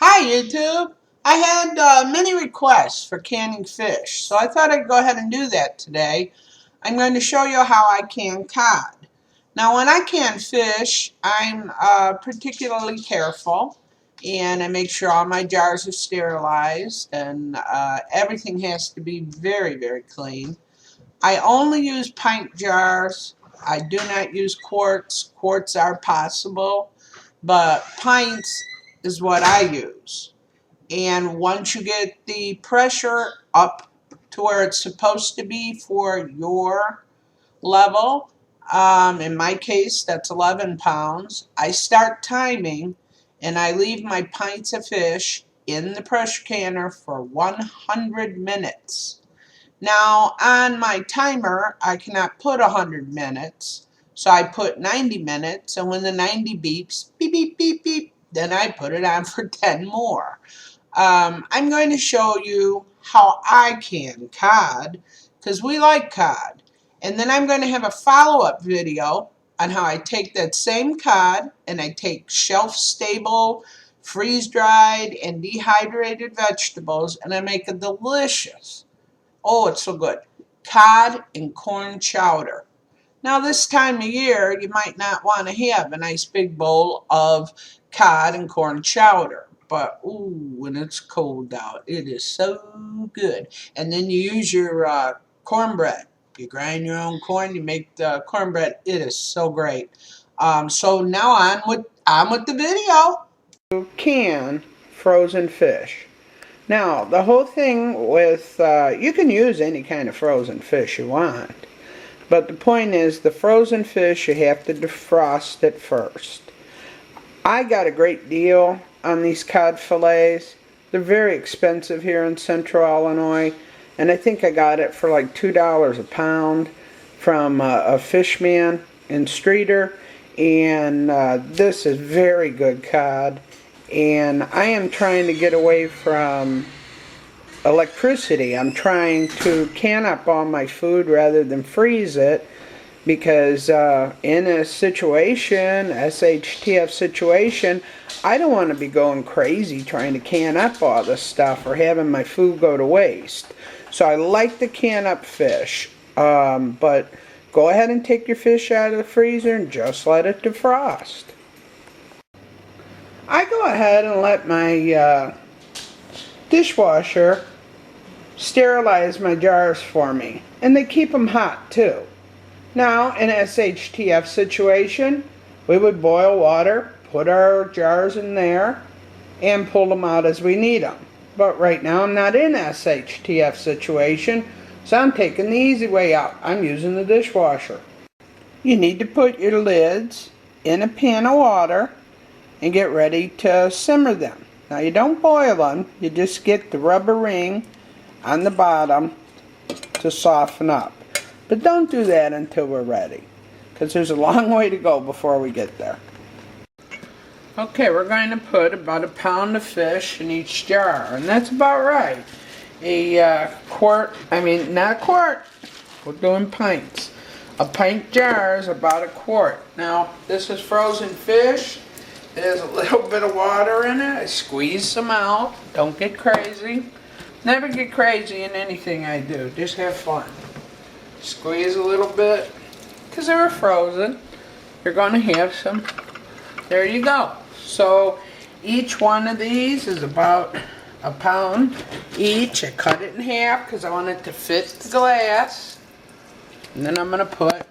Hi YouTube! I had many requests for canning fish, so I thought I'd go ahead and do that today. I'm going to show you how I can cod. Now when I can fish, I'm particularly careful, and I make sure all my jars are sterilized, and everything has to be very, very clean. I only use pint jars. I do not use quarts. Quarts are possible, but pints is what I use. And once you get the pressure up to where it's supposed to be for your level, in my case, that's 11 pounds, I start timing and I leave my pints of fish in the pressure canner for 100 minutes. Now, on my timer, I cannot put 100 minutes, so I put 90 minutes, and when the 90 beeps, beep, beep, beep, beep, then I put it on for 10 more. I'm going to show you how I can cod, because we like cod. And then I'm going to have a follow-up video on how I take that same cod and I take shelf-stable, freeze-dried, and dehydrated vegetables, and I make a delicious, oh, it's so good, cod and corn chowder. Now this time of year, you might not want to have a nice big bowl of cod and corn chowder. But, ooh, when it's cold out, it is so good. And then you use your cornbread. You grind your own corn, you make the cornbread. It is so great. So now on with the video. You can frozen fish. Now, the whole thing with, you can use any kind of frozen fish you want. But the point is, the frozen fish, you have to defrost it first. I got a great deal on these cod fillets. They're very expensive here in Central Illinois. And I think I got it for like $2 a pound from a fish man in Streeter. And this is very good cod. And I am trying to get away from electricity. I'm trying to can up all my food rather than freeze it, because in a situation, SHTF situation, I don't want to be going crazy trying to can up all this stuff or having my food go to waste. So I like to can up fish, but go ahead and take your fish out of the freezer and just let it defrost. I go ahead and let my dishwasher sterilize my jars for me, and they keep them hot too. Now, in an SHTF situation, we would boil water, put our jars in there, and pull them out as we need them. But right now I'm not in an SHTF situation, so I'm taking the easy way out. I'm using the dishwasher. You need to put your lids in a pan of water and get ready to simmer them. Now you don't boil them, you just get the rubber ring on the bottom to soften up. But don't do that until we're ready, because there's a long way to go before we get there. Okay, we're going to put about a pound of fish in each jar, and that's about right. A quart, not a quart, we're doing pints. A pint jar is about a quart. Now, this is frozen fish. It has a little bit of water in it. I squeeze some out. Don't get crazy. Never get crazy in anything I do. Just have fun. Squeeze a little bit, because they were frozen. You're going to have some. There you go. So each one of these is about a pound each. I cut it in half because I want it to fit the glass. And then I'm going to put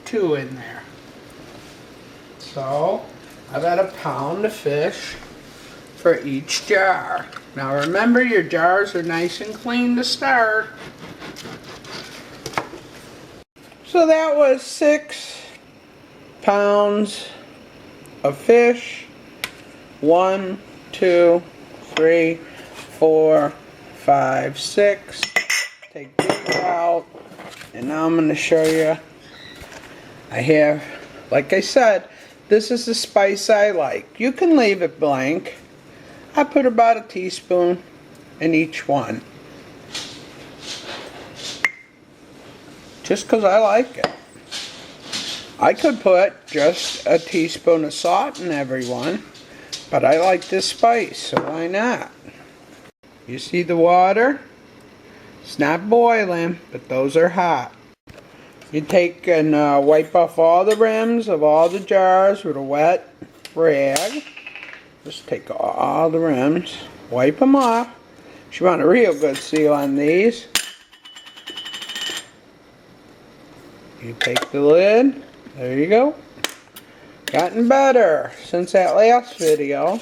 2 in there. So I've got a pound of fish for each jar. Now remember, your jars are nice and clean to start. So that was 6 pounds of fish. 1, 2, 3, 4, 5, 6. Take these out. And now I'm going to show you. I have, like I said, this is the spice I like. You can leave it blank. I put about a teaspoon in each one. Just because I like it. I could put just a teaspoon of salt in every one, but I like this spice, so why not? You see the water? It's not boiling, but those are hot. You take and wipe off all the rims of all the jars with a wet rag. Just take all the rims, wipe them off. You want a real good seal on these. You take the lid, there you go. Gotten better since that last video.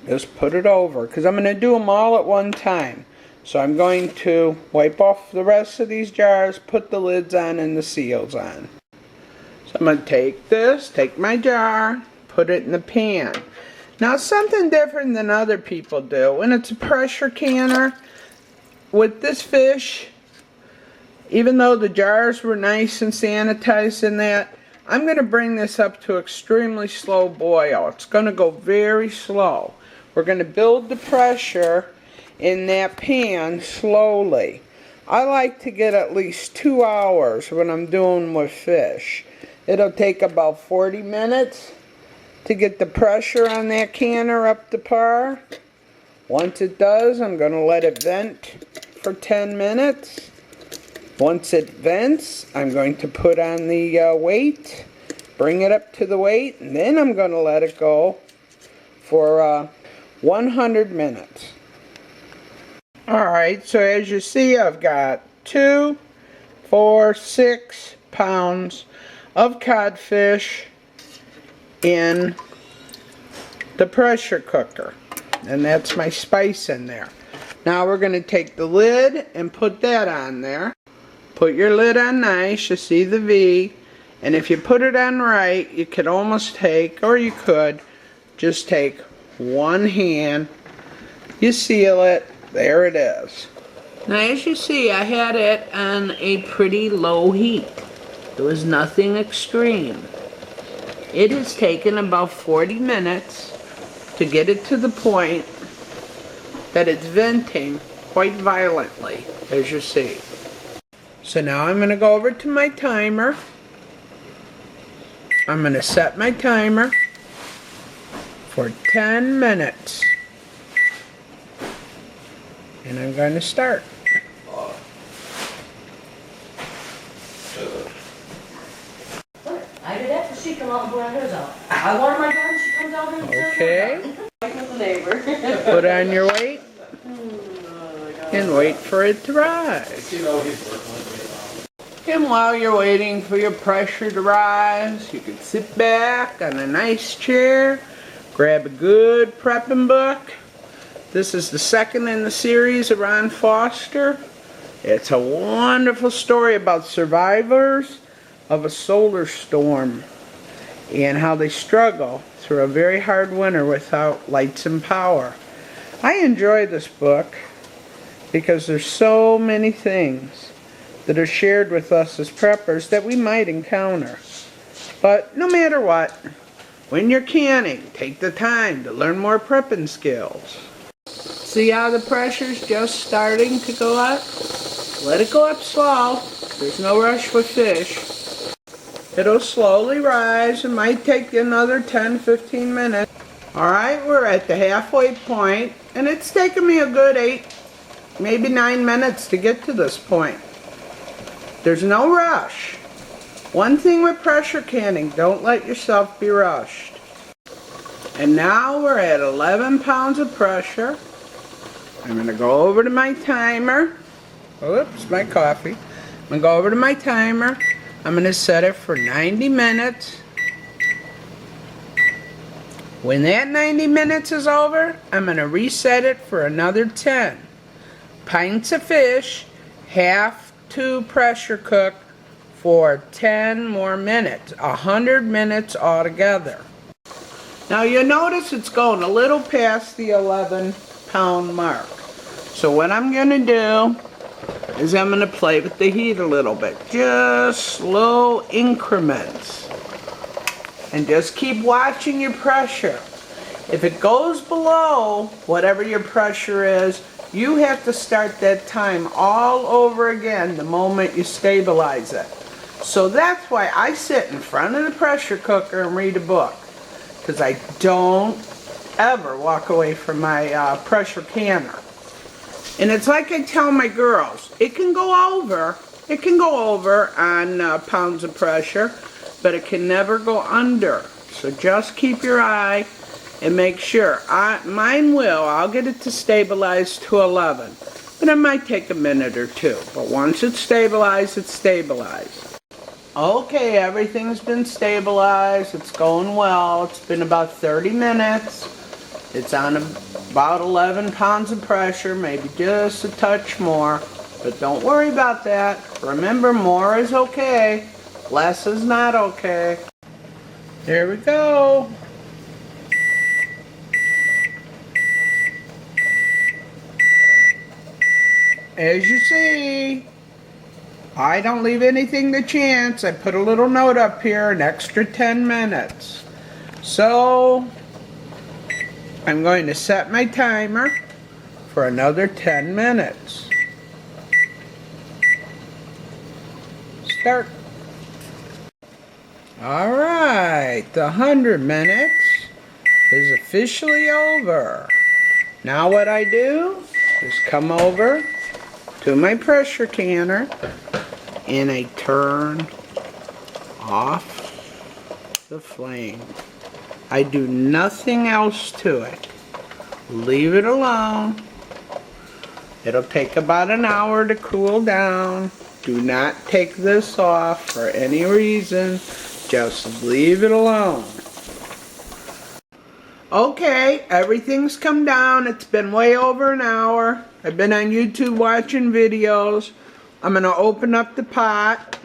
Just put it over, because I'm going to do them all at one time. So I'm going to wipe off the rest of these jars, put the lids on and the seals on. So I'm going to take my jar, put it in the pan. Now something different than other people do, when it's a pressure canner, with this fish, even though the jars were nice and sanitized in that, I'm going to bring this up to extremely slow boil. It's going to go very slow. We're going to build the pressure in that pan slowly. I like to get at least 2 hours when I'm doing with fish. It'll take about 40 minutes to get the pressure on that canner up to par. Once it does, I'm going to let it vent for 10 minutes. Once it vents, I'm going to put on the weight, bring it up to the weight, and then I'm going to let it go for 100 minutes. Alright, so as you see, I've got 2, 4, 6 pounds of codfish in the pressure cooker. And that's my spice in there. Now we're going to take the lid and put that on there. Put your lid on nice, you see the V. And if you put it on right, you could almost take, or you could, just take one hand. You seal it. There it is. Now as you see, I had it on a pretty low heat. It was nothing extreme. It has taken about 40 minutes to get it to the point that it's venting quite violently, as you see. So now I'm going to go over to my timer. I'm going to set my timer for 10 minutes. And I'm going to start. I did that, she come out and put hers out. I water my garden, she comes out and Okay. with the neighbor. Put on your weight and wait for it to rise. And while you're waiting for your pressure to rise, you can sit back on a nice chair, grab a good prepping book. This is the second in the series of Ron Foster. It's a wonderful story about survivors of a solar storm and how they struggle through a very hard winter without lights and power. I enjoy this book because there's so many things that are shared with us as preppers that we might encounter. But no matter what, when you're canning, take the time to learn more prepping skills. See how the pressure's just starting to go up? Let it go up slow. There's no rush with fish. It'll slowly rise. It might take another 10-15 minutes. Alright, we're at the halfway point, and it's taken me a good 8, maybe 9 minutes to get to this point. There's no rush. One thing with pressure canning, don't let yourself be rushed. And now we're at 11 pounds of pressure. I'm going to go over to my timer. Oops, my coffee. I'm going to go over to my timer. I'm going to set it for 90 minutes. When that 90 minutes is over, I'm going to reset it for another 10. Pints of fish, have to pressure cook for 10 more minutes. 100 minutes altogether. Now you notice it's going a little past the 11-pound mark. So what I'm going to do is I'm going to play with the heat a little bit. Just slow increments. And just keep watching your pressure. If it goes below whatever your pressure is, you have to start that time all over again the moment you stabilize it. So that's why I sit in front of the pressure cooker and read a book. Because I don't ever walk away from my pressure canner. And it's like I tell my girls, it can go over on pounds of pressure, but it can never go under. So just keep your eye and make sure. I'll get it to stabilize to 11. But it might take a minute or two. But once it's stabilized, it's stabilized. Okay, everything's been stabilized. It's going well. It's been about 30 minutes. It's on about 11 pounds of pressure, maybe just a touch more. But don't worry about that. Remember, more is okay. Less is not okay. There we go. As you see, I don't leave anything to chance. I put a little note up here, an extra 10 minutes. So, I'm going to set my timer for another 10 minutes. Start. Alright, the 100 minutes is officially over. Now what I do is come over to my pressure canner and I turn off the flame. I do nothing else to it. Leave it alone. It'll take about an hour to cool down. Do not take this off for any reason. Just leave it alone. Okay, everything's come down. It's been way over an hour. I've been on YouTube watching videos. I'm going to open up the pot.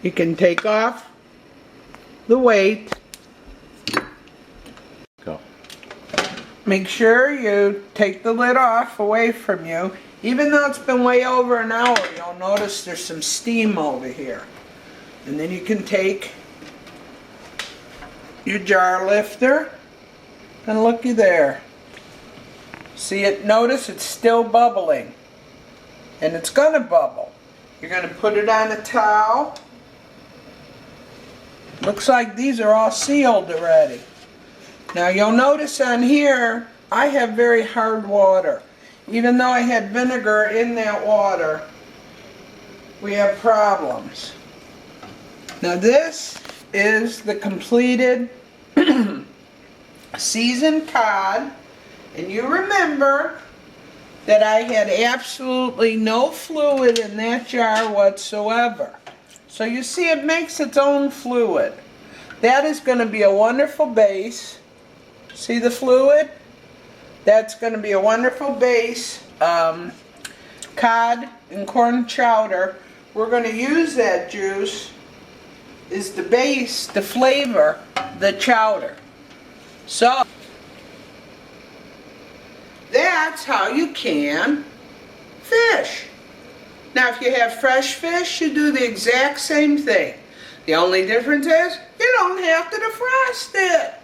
You can take off the weight. Go. Make sure you take the lid off away from you. Even though it's been way over an hour, you'll notice there's some steam over here. And then you can take your jar lifter and looky there. See it? Notice it's still bubbling. And it's going to bubble. You're going to put it on a towel. Looks like these are all sealed already. Now you'll notice on here, I have very hard water. Even though I had vinegar in that water, we have problems. Now this is the completed seasoned cod. And you remember that I had absolutely no fluid in that jar whatsoever. So you see it makes its own fluid. That is going to be a wonderful base. See the fluid? That's going to be a wonderful base. Cod and corn chowder. We're going to use that juice is the base to flavor the chowder. So that's how you can fish. Now if you have fresh fish, you do the exact same thing. The only difference is you don't have to defrost it.